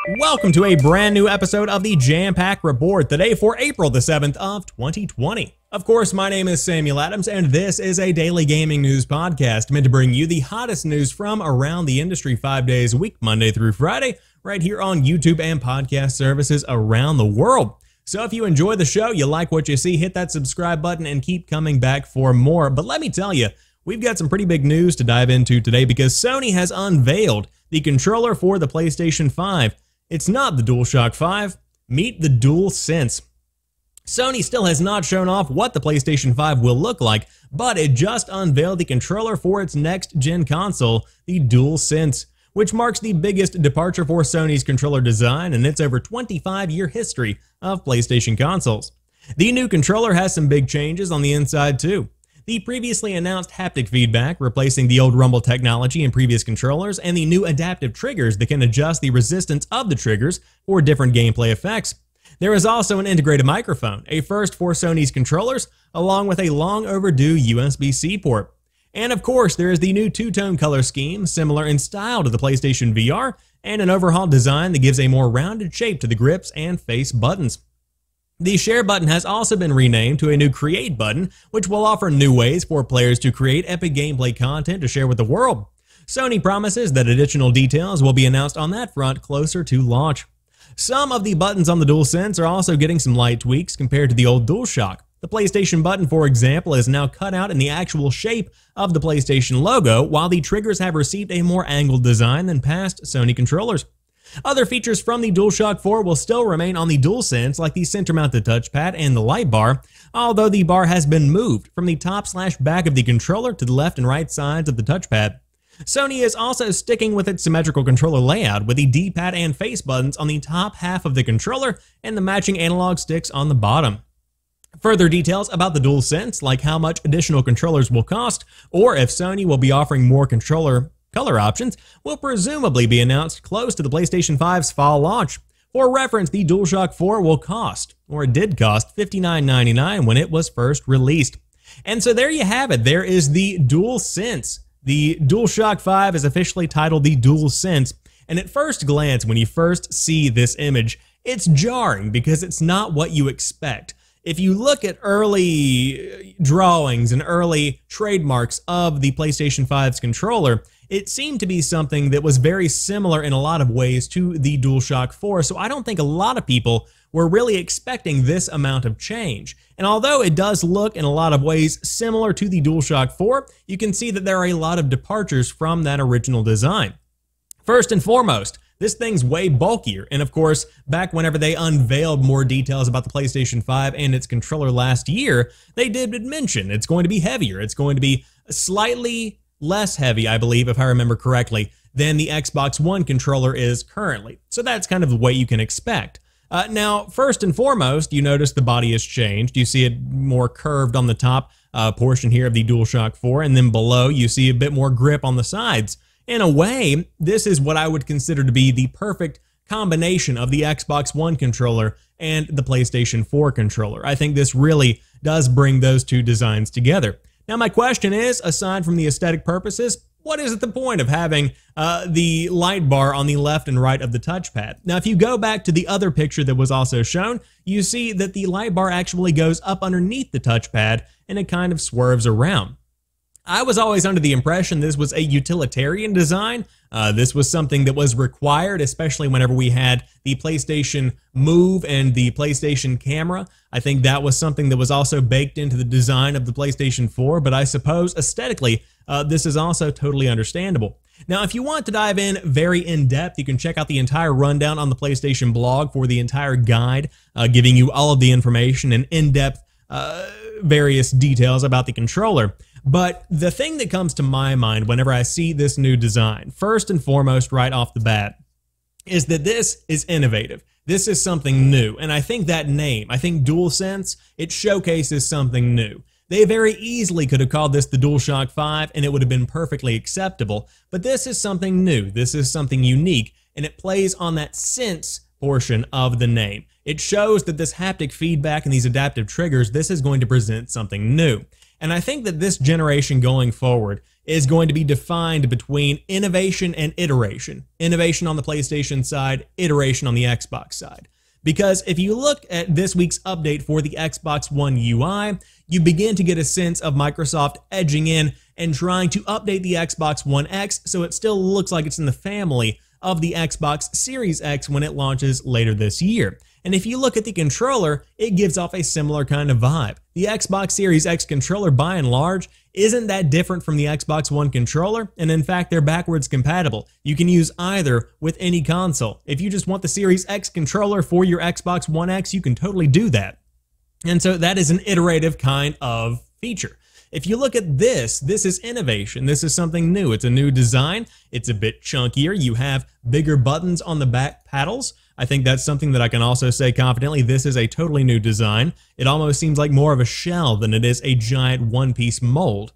Welcome to a brand new episode of the Jampack Report, today for April the 7th of 2020. Of course, my name is Samuel Adams, and this is a daily gaming news podcast meant to bring you the hottest news from around the industry 5 days a week, Monday through Friday, right here on YouTube and podcast services around the world. So if you enjoy the show, you like what you see, hit that subscribe button and keep coming back for more. But let me tell you, we've got some pretty big news to dive into today because Sony has unveiled the controller for the PlayStation 5. It's not the DualShock 5, meet the DualSense. Sony still has not shown off what the PlayStation 5 will look like, but it just unveiled the controller for its next-gen console, the DualSense, which marks the biggest departure for Sony's controller design in its over 25-year history of PlayStation consoles. The new controller has some big changes on the inside too. The previously announced haptic feedback, replacing the old rumble technology in previous controllers, and the new adaptive triggers that can adjust the resistance of the triggers for different gameplay effects. There is also an integrated microphone, a first for Sony's controllers, along with a long overdue USB-C port. And of course, there is the new two-tone color scheme, similar in style to the PlayStation VR, and an overhauled design that gives a more rounded shape to the grips and face buttons. The Share button has also been renamed to a new Create button, which will offer new ways for players to create epic gameplay content to share with the world. Sony promises that additional details will be announced on that front closer to launch. Some of the buttons on the DualSense are also getting some light tweaks compared to the old DualShock. The PlayStation button, for example, is now cut out in the actual shape of the PlayStation logo, while the triggers have received a more angled design than past Sony controllers. Other features from the DualShock 4 will still remain on the DualSense, like the center-mounted touchpad and the light bar, although the bar has been moved from the top/back of the controller to the left and right sides of the touchpad. Sony is also sticking with its symmetrical controller layout, with the D-pad and face buttons on the top half of the controller and the matching analog sticks on the bottom. Further details about the DualSense, like how much additional controllers will cost, or if Sony will be offering more controller color options, will presumably be announced close to the PlayStation 5's fall launch. For reference, the DualShock 4 will cost, or it did cost, $59.99 when it was first released. And so there you have it. There is the DualSense. The DualShock 5 is officially titled the DualSense, and at first glance, when you first see this image, it's jarring because it's not what you expect. If you look at early drawings and early trademarks of the PlayStation 5's controller, it seemed to be something that was very similar in a lot of ways to the DualShock 4, so I don't think a lot of people were really expecting this amount of change. And although it does look in a lot of ways similar to the DualShock 4, you can see that there are a lot of departures from that original design. First and foremost, this thing's way bulkier, and of course, back whenever they unveiled more details about the PlayStation 5 and its controller last year, they did mention it's going to be heavier. It's going to be slightly less heavy, I believe, if I remember correctly, than the Xbox One controller is currently. So that's kind of the way you can expect. Now, first and foremost, you notice the body has changed. You see it more curved on the top portion here of the DualShock 4, and then below you see a bit more grip on the sides. In a way, this is what I would consider to be the perfect combination of the Xbox One controller and the PlayStation 4 controller. I think this really does bring those two designs together. Now, my question is, aside from the aesthetic purposes, what is the point of having the light bar on the left and right of the touchpad? Now, if you go back to the other picture that was also shown, you see that the light bar actually goes up underneath the touchpad and it kind of swerves around. I was always under the impression this was a utilitarian design. This was something that was required, especially whenever we had the PlayStation Move and the PlayStation Camera. I think that was something that was also baked into the design of the PlayStation 4, but I suppose aesthetically, this is also totally understandable. Now, if you want to dive in very in-depth, you can check out the entire rundown on the PlayStation blog for the entire guide, giving you all of the information and in-depth various details about the controller. But the thing that comes to my mind whenever I see this new design, first and foremost right off the bat, is that this is innovative. This is something new, and I think that name, I think DualSense, it showcases something new. They very easily could have called this the DualShock 5 and it would have been perfectly acceptable, but this is something new, this is something unique, and it plays on that sense portion of the name. It shows that this haptic feedback and these adaptive triggers, this is going to present something new. And I think that this generation going forward is going to be defined between innovation and iteration. Innovation on the PlayStation side, iteration on the Xbox side. Because if you look at this week's update for the Xbox One UI, you begin to get a sense of Microsoft edging in and trying to update the Xbox One X so it still looks like it's in the family of the Xbox Series X when it launches later this year. And if you look at the controller, it gives off a similar kind of vibe. The Xbox Series X controller, by and large, isn't that different from the Xbox One controller, and in fact, they're backwards compatible. You can use either with any console. If you just want the Series X controller for your Xbox One X, you can totally do that. And so that is an iterative kind of feature. If you look at this is innovation. This is something new. It's a new design. It's a bit chunkier. You have bigger buttons on the back paddles. I think that's something that I can also say confidently. This is a totally new design. It almost seems like more of a shell than it is a giant one-piece mold.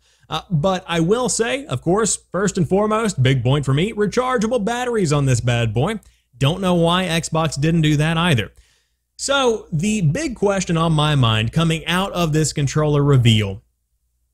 But I will say, of course, first and foremost, big point for me, rechargeable batteries on this bad boy. Don't know why Xbox didn't do that either. So the big question on my mind coming out of this controller reveal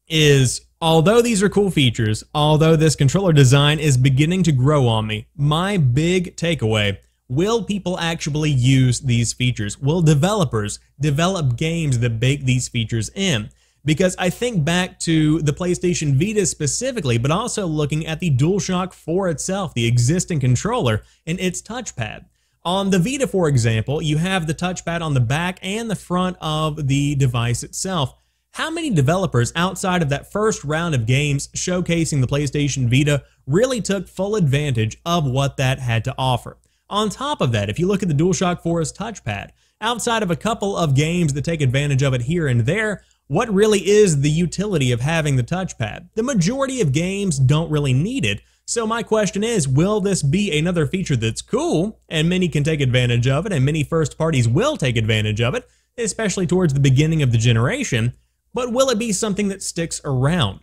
is, although these are cool features, although this controller design is beginning to grow on me, my big takeaway: will people actually use these features? Will developers develop games that bake these features in? Because I think back to the PlayStation Vita specifically, but also looking at the DualShock 4 itself, the existing controller, and its touchpad. On the Vita, for example, you have the touchpad on the back and the front of the device itself. How many developers outside of that first round of games showcasing the PlayStation Vita really took full advantage of what that had to offer? On top of that, if you look at the DualShock 4's touchpad, outside of a couple of games that take advantage of it here and there, what really is the utility of having the touchpad? The majority of games don't really need it. So my question is, will this be another feature that's cool, and many can take advantage of it, and many first parties will take advantage of it, especially towards the beginning of the generation, but will it be something that sticks around?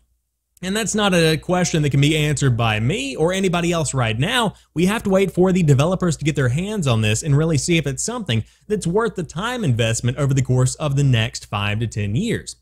And that's not a question that can be answered by me or anybody else right now. We have to wait for the developers to get their hands on this and really see if it's something that's worth the time investment over the course of the next 5 to 10 years.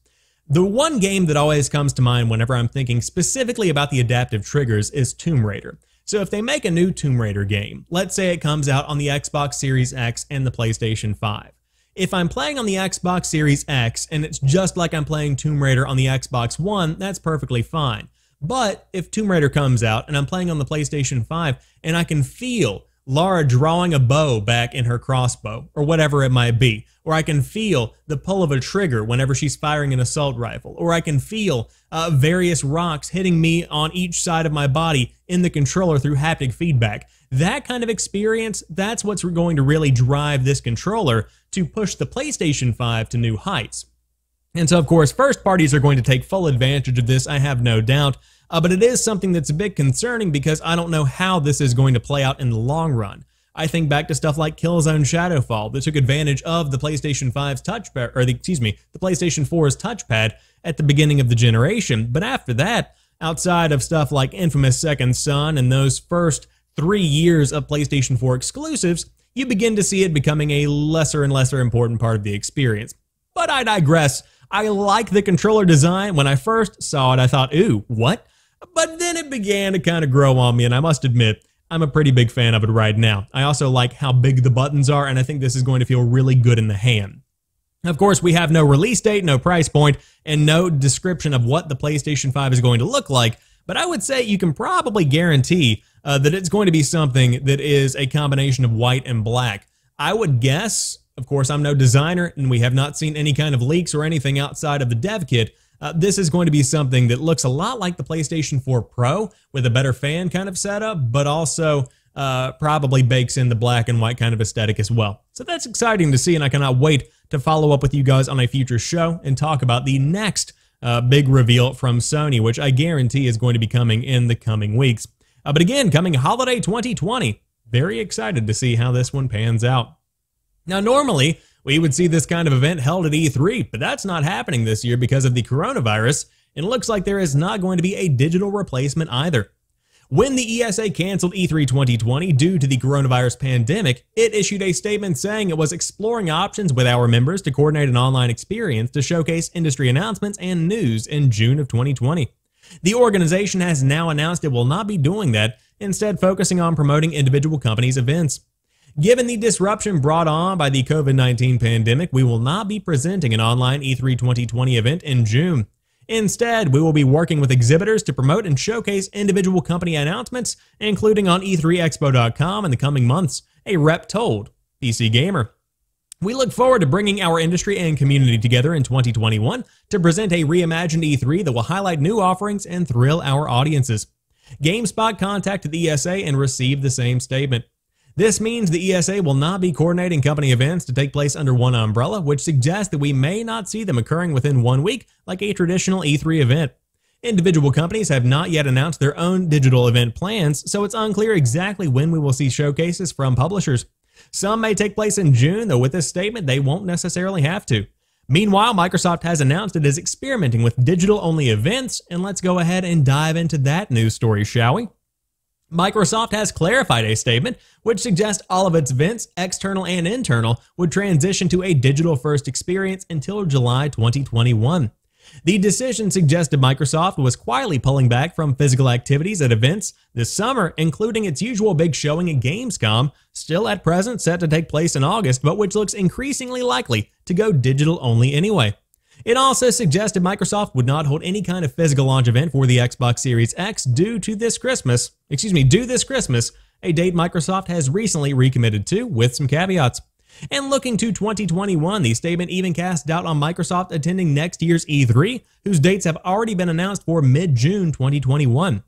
The one game that always comes to mind whenever I'm thinking specifically about the adaptive triggers is Tomb Raider. So if they make a new Tomb Raider game, let's say it comes out on the Xbox Series X and the PlayStation 5. If I'm playing on the Xbox Series X and it's just like I'm playing Tomb Raider on the Xbox One, that's perfectly fine. But if Tomb Raider comes out and I'm playing on the PlayStation 5 and I can feel Lara drawing a bow back in her crossbow, or whatever it might be, or I can feel the pull of a trigger whenever she's firing an assault rifle, or I can feel various rocks hitting me on each side of my body in the controller through haptic feedback. That kind of experience, that's what's going to really drive this controller to push the PlayStation 5 to new heights. And so, of course, first parties are going to take full advantage of this, I have no doubt. But it is something that's a bit concerning because I don't know how this is going to play out in the long run. I think back to stuff like Killzone Shadowfall that took advantage of the PlayStation 5's touchpad, or the PlayStation 4's touchpad at the beginning of the generation. But after that, outside of stuff like infamous Second Son and those first 3 years of PlayStation 4 exclusives, you begin to see it becoming a lesser and lesser important part of the experience. But I digress. I like the controller design. When I first saw it, I thought, ooh, what? But then it began to kind of grow on me, and I must admit, I'm a pretty big fan of it right now. I also like how big the buttons are, and I think this is going to feel really good in the hand. Of course, we have no release date, no price point, and no description of what the PlayStation 5 is going to look like, but I would say you can probably guarantee that it's going to be something that is a combination of white and black. I would guess, of course, I'm no designer, and we have not seen any kind of leaks or anything outside of the dev kit. This is going to be something that looks a lot like the PlayStation 4 Pro with a better fan kind of setup, but also probably bakes in the black and white kind of aesthetic as well. So that's exciting to see, and I cannot wait to follow up with you guys on a future show and talk about the next big reveal from Sony, which I guarantee is going to be coming in the coming weeks. But again, coming holiday 2020, very excited to see how this one pans out. Now, normally, we would see this kind of event held at E3, but that's not happening this year because of the coronavirus, and it looks like there is not going to be a digital replacement either. When the ESA canceled E3 2020 due to the coronavirus pandemic, it issued a statement saying it was exploring options with our members to coordinate an online experience to showcase industry announcements and news in June of 2020. The organization has now announced it will not be doing that, instead focusing on promoting individual companies' events. Given the disruption brought on by the COVID-19 pandemic, we will not be presenting an online E3 2020 event in June. Instead, we will be working with exhibitors to promote and showcase individual company announcements, including on e3expo.com in the coming months, a rep told PC Gamer. We look forward to bringing our industry and community together in 2021 to present a reimagined E3 that will highlight new offerings and thrill our audiences. GameSpot contacted the ESA and received the same statement. This means the ESA will not be coordinating company events to take place under one umbrella, which suggests that we may not see them occurring within 1 week like a traditional E3 event. Individual companies have not yet announced their own digital event plans, so it's unclear exactly when we will see showcases from publishers. Some may take place in June, though with this statement they won't necessarily have to. Meanwhile, Microsoft has announced it is experimenting with digital-only events, and let's go ahead and dive into that news story, shall we? Microsoft has clarified a statement which suggests all of its events, external and internal, would transition to a digital-first experience until July 2021. The decision suggested Microsoft was quietly pulling back from physical activities at events this summer, including its usual big showing at Gamescom, still at present set to take place in August, but which looks increasingly likely to go digital only anyway. It also suggested Microsoft would not hold any kind of physical launch event for the Xbox Series X due this Christmas, a date Microsoft has recently recommitted to, with some caveats. And looking to 2021, the statement even cast doubt on Microsoft attending next year's E3, whose dates have already been announced for mid-June 2021.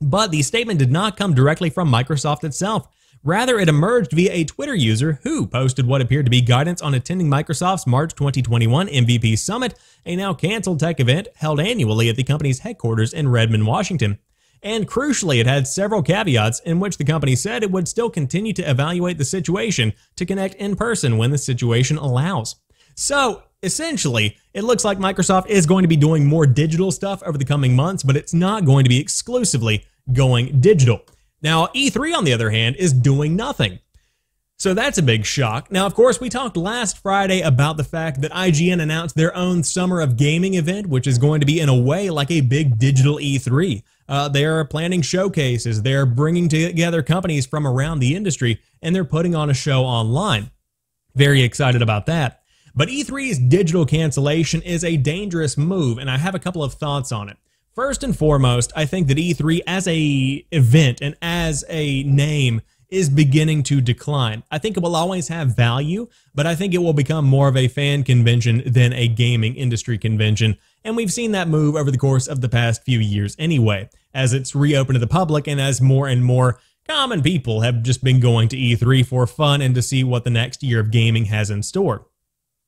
But the statement did not come directly from Microsoft itself. Rather, it emerged via a Twitter user who posted what appeared to be guidance on attending Microsoft's March 2021 MVP Summit, a now canceled tech event held annually at the company's headquarters in Redmond, Washington. And crucially, it had several caveats in which the company said it would still continue to evaluate the situation to connect in person when the situation allows. So, essentially, it looks like Microsoft is going to be doing more digital stuff over the coming months, but it's not going to be exclusively going digital. Now, E3, on the other hand, is doing nothing. So that's a big shock. Now, of course, we talked last Friday about the fact that IGN announced their own Summer of Gaming event, which is going to be in a way like a big digital E3. They are planning showcases, they're bringing together companies from around the industry, and they're putting on a show online. Very excited about that. But E3's digital cancellation is a dangerous move, and I have a couple of thoughts on it. First and foremost, I think that E3 as a event and as a name is beginning to decline. I think it will always have value, but I think it will become more of a fan convention than a gaming industry convention, and we've seen that move over the course of the past few years anyway, as it's reopened to the public and as more and more common people have just been going to E3 for fun and to see what the next year of gaming has in store.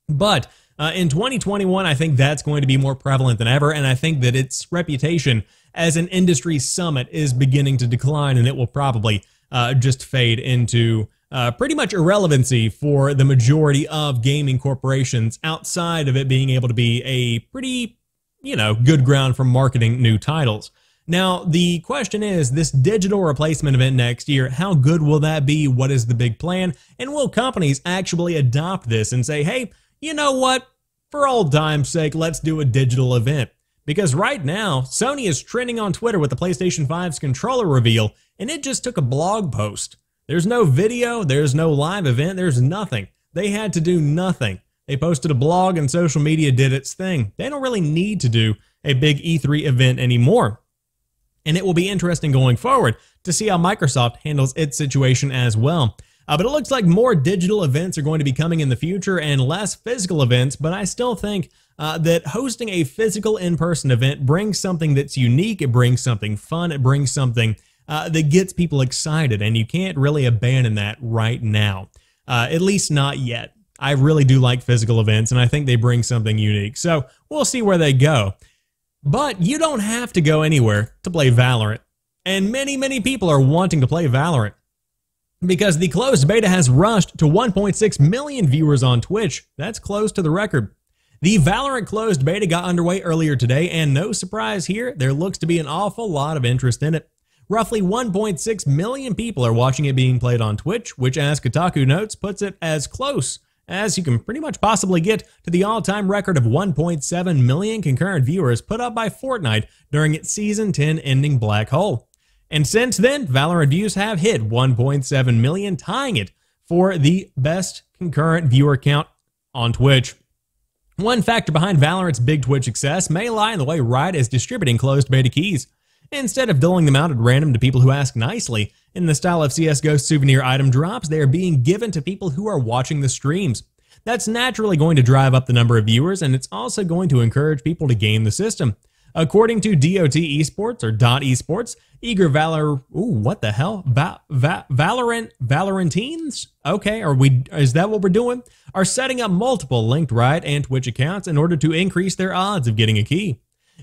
But in 2021, I think that's going to be more prevalent than ever, and I think that its reputation as an industry summit is beginning to decline, and it will probably just fade into pretty much irrelevancy for the majority of gaming corporations outside of it being able to be a pretty, good ground for marketing new titles. Now, the question is, this digital replacement event next year, how good will that be? What is the big plan? And will companies actually adopt this and say, hey, you know what? For old time's sake, let's do a digital event. Because right now, Sony is trending on Twitter with the PlayStation 5's controller reveal, and it just took a blog post. There's no video, there's no live event, there's nothing. They had to do nothing. They posted a blog and social media did its thing. They don't really need to do a big E3 event anymore. And it will be interesting going forward to see how Microsoft handles its situation as well. But it looks like more digital events are going to be coming in the future and less physical events, but I still think that hosting a physical in-person event brings something that's unique, it brings something fun, it brings something that gets people excited, and you can't really abandon that right now. At least not yet. I really do like physical events, and I think they bring something unique, so we'll see where they go. But you don't have to go anywhere to play Valorant, and many people are wanting to play Valorant, because the closed beta has rushed to 1.6 million viewers on Twitch. That's close to the record. The Valorant closed beta got underway earlier today, and no surprise here, there looks to be an awful lot of interest in it. Roughly 1.6 million people are watching it being played on Twitch, which, as Kotaku notes, puts it as close as you can pretty much possibly get to the all-time record of 1.7 million concurrent viewers put up by Fortnite during its Season 10 ending black hole. And since then, Valorant views have hit 1.7 million, tying it for the best concurrent viewer count on Twitch. One factor behind Valorant's big Twitch success may lie in the way Riot is distributing closed beta keys. Instead of doling them out at random to people who ask nicely, in the style of CSGO souvenir item drops, they are being given to people who are watching the streams. That's naturally going to drive up the number of viewers, and it's also going to encourage people to game the system. According to DOT Esports, or Dot Esports, eager Valorantines? Okay, is that what we're doing? Are setting up multiple linked Riot and Twitch accounts in order to increase their odds of getting a key.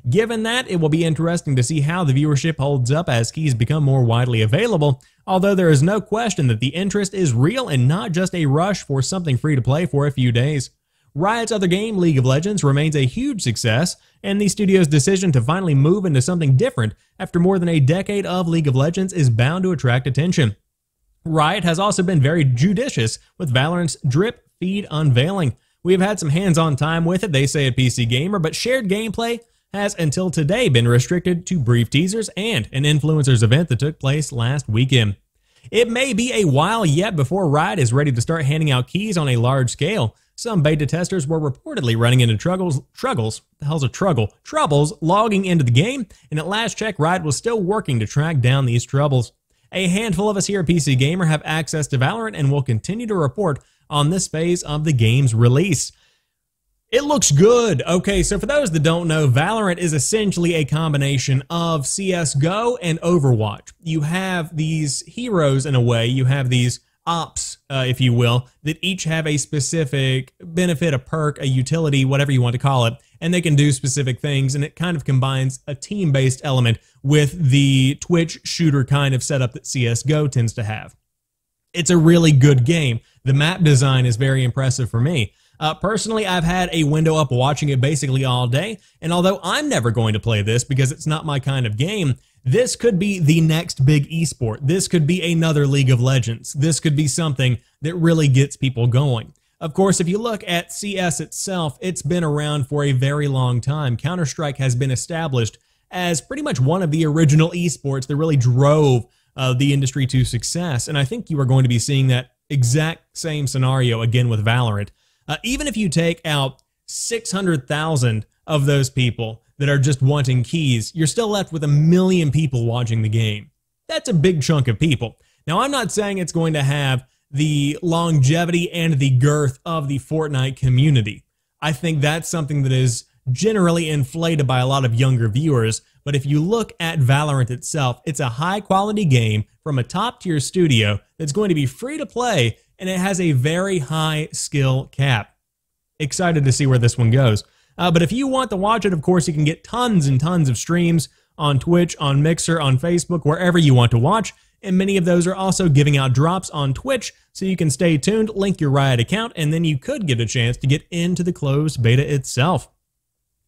Given that, it will be interesting to see how the viewership holds up as keys become more widely available, although there is no question that the interest is real and not just a rush for something free to play for a few days. Riot's other game, League of Legends, remains a huge success, and the studio's decision to finally move into something different after more than a decade of League of Legends is bound to attract attention. Riot has also been very judicious with Valorant's drip feed unveiling. We have had some hands-on time with it, they say at PC Gamer, but shared gameplay has until today been restricted to brief teasers and an influencers event that took place last weekend. It may be a while yet before Riot is ready to start handing out keys on a large scale. Some beta testers were reportedly running into troubles logging into the game, and at last check, Riot was still working to track down these troubles. A handful of us here at PC Gamer have access to Valorant and will continue to report on this phase of the game's release. It looks good. Okay, so for those that don't know, Valorant is essentially a combination of CSGO and Overwatch. You have these heroes in a way, you have these ops, if you will, that each have a specific benefit, a perk, a utility, whatever you want to call it, and they can do specific things, and it kind of combines a team-based element with the Twitch shooter kind of setup that CSGO tends to have. It's a really good game. The map design is very impressive for me. Personally, I've had a window up watching it basically all day, and although I'm never going to play this because it's not my kind of game, this could be the next big esport. This could be another League of Legends. This could be something that really gets people going. Of course, if you look at CS itself, it's been around for a very long time. Counter-Strike has been established as pretty much one of the original esports that really drove the industry to success, and I think you are going to be seeing that exact same scenario again with Valorant. Even if you take out 600,000 of those people that are just wanting keys, you're still left with 1 million people watching the game. That's a big chunk of people. Now, I'm not saying it's going to have the longevity and the girth of the Fortnite community. I think that's something that is generally inflated by a lot of younger viewers, but if you look at Valorant itself, it's a high-quality game from a top-tier studio that's going to be free to play, and it has a very high skill cap. Excited to see where this one goes. But if you want to watch it, of course, you can get tons and tons of streams on Twitch, on Mixer, on Facebook, wherever you want to watch, and many of those are also giving out drops on Twitch, so you can stay tuned, link your Riot account, and then you could get a chance to get into the closed beta itself.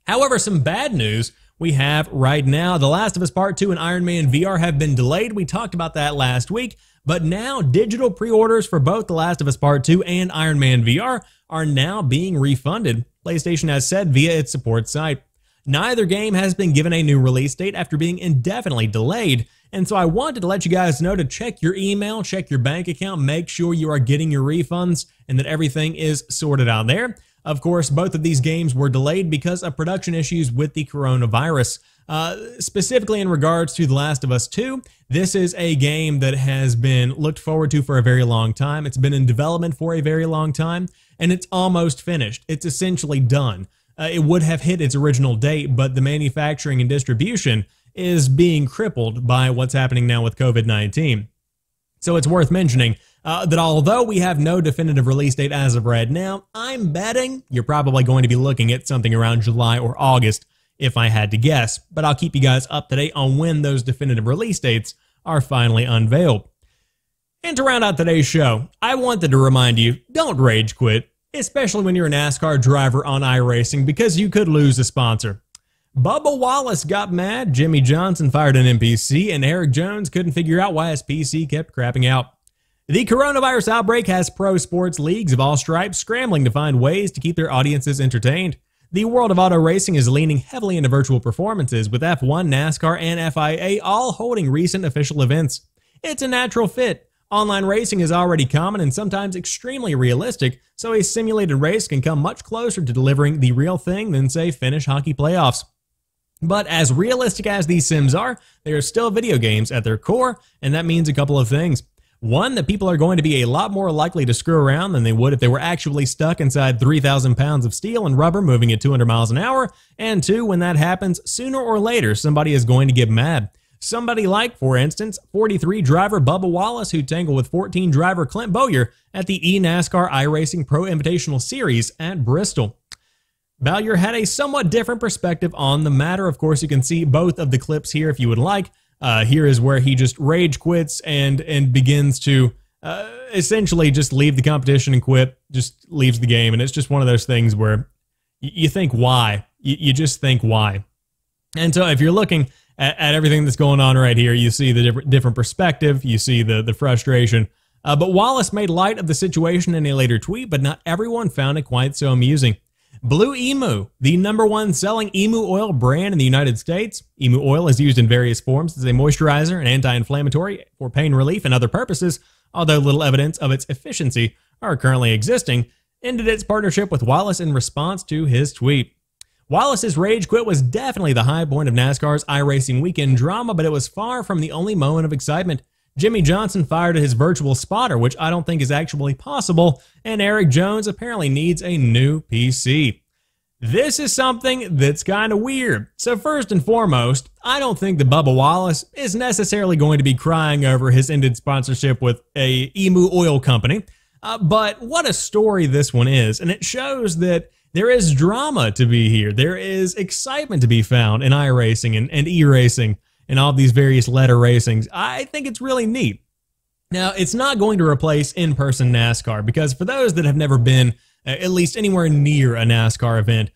However, some bad news we have right now. The Last of Us Part 2 and Iron Man VR have been delayed. We talked about that last week, but now digital pre-orders for both The Last of Us Part 2 and Iron Man VR are now being refunded, PlayStation has said via its support site. Neither game has been given a new release date after being indefinitely delayed, and so I wanted to let you guys know to check your email, check your bank account, make sure you are getting your refunds and that everything is sorted out there. Of course, both of these games were delayed because of production issues with the coronavirus. Specifically in regards to The Last of Us 2, this is a game that has been looked forward to for a very long time. It's been in development for a very long time, and it's almost finished. It's essentially done. It would have hit its original date, but the manufacturing and distribution is being crippled by what's happening now with COVID-19. So it's worth mentioning that although we have no definitive release date as of right now, I'm betting you're probably going to be looking at something around July or August, if I had to guess, but I'll keep you guys up to date on when those definitive release dates are finally unveiled. And to round out today's show, I wanted to remind you, don't rage quit, especially when you're a NASCAR driver on iRacing, because you could lose a sponsor. Bubba Wallace got mad, Jimmy Johnson fired an NPC, and Eric Jones couldn't figure out why his PC kept crapping out. The coronavirus outbreak has pro sports leagues of all stripes scrambling to find ways to keep their audiences entertained. The world of auto racing is leaning heavily into virtual performances, with F1, NASCAR, and FIA all holding recent official events. It's a natural fit. Online racing is already common and sometimes extremely realistic, so a simulated race can come much closer to delivering the real thing than, say, Finnish hockey playoffs. But as realistic as these sims are, they are still video games at their core, and that means a couple of things. One, that people are going to be a lot more likely to screw around than they would if they were actually stuck inside 3,000 pounds of steel and rubber moving at 200 miles an hour. And two, when that happens, sooner or later, somebody is going to get mad. Somebody like, for instance, 43 driver Bubba Wallace, who tangled with 14 driver Clint Bowyer at the eNASCAR iRacing Pro Invitational Series at Bristol. Bowyer had a somewhat different perspective on the matter. Of course, you can see both of the clips here if you would like. Here is where he just rage quits and begins to essentially just leave the competition and quit, just leaves the game. And it's just one of those things where you think, why? You just think, why? And so if you're looking at everything that's going on right here, you see the different perspective, you see the frustration. But Wallace made light of the situation in a later tweet, but not everyone found it quite so amusing. Blue Emu, the #1 selling emu oil brand in the United States. Emu oil is used in various forms as a moisturizer and anti-inflammatory for pain relief and other purposes, although little evidence of its efficiency are currently existing, ended its partnership with Wallace in response to his tweet. Wallace's rage quit was definitely the high point of NASCAR's iRacing weekend drama, but it was far from the only moment of excitement. Jimmy Johnson fired at his virtual spotter, which I don't think is actually possible, and Eric Jones apparently needs a new PC. This is something that's kind of weird. So first and foremost, I don't think that Bubba Wallace is necessarily going to be crying over his ended sponsorship with a emu oil company, but what a story this one is, and it shows that there is drama to be here. There is excitement to be found in iRacing and e-racing and all these various letter racings. I think it's really neat. Now, it's not going to replace in-person NASCAR, because for those that have never been at least anywhere near a NASCAR event,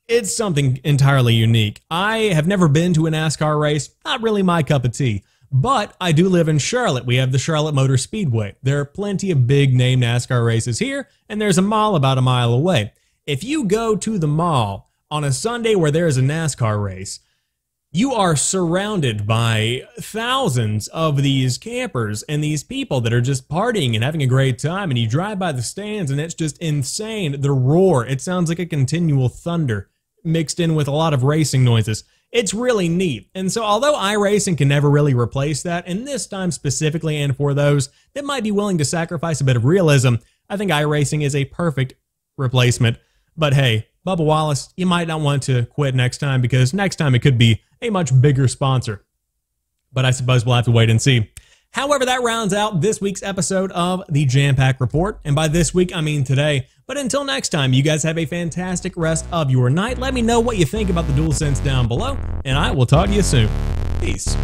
it's something entirely unique. I have never been to a NASCAR race, not really my cup of tea, but I do live in Charlotte. We have the Charlotte Motor Speedway. There are plenty of big-name NASCAR races here, and there's a mall about a mile away. If you go to the mall on a Sunday where there is a NASCAR race, you are surrounded by thousands of these campers and these people that are just partying and having a great time, and you drive by the stands and it's just insane. The roar, it sounds like a continual thunder mixed in with a lot of racing noises. It's really neat. And so although iRacing can never really replace that, and this time specifically and for those that might be willing to sacrifice a bit of realism, I think iRacing is a perfect replacement. But hey, Bubba Wallace, you might not want to quit next time, because next time it could be a much bigger sponsor. But I suppose we'll have to wait and see. However, that rounds out this week's episode of the Jampack Report. And by this week, I mean today. But until next time, you guys have a fantastic rest of your night. Let me know what you think about the DualSense down below, and I will talk to you soon. Peace.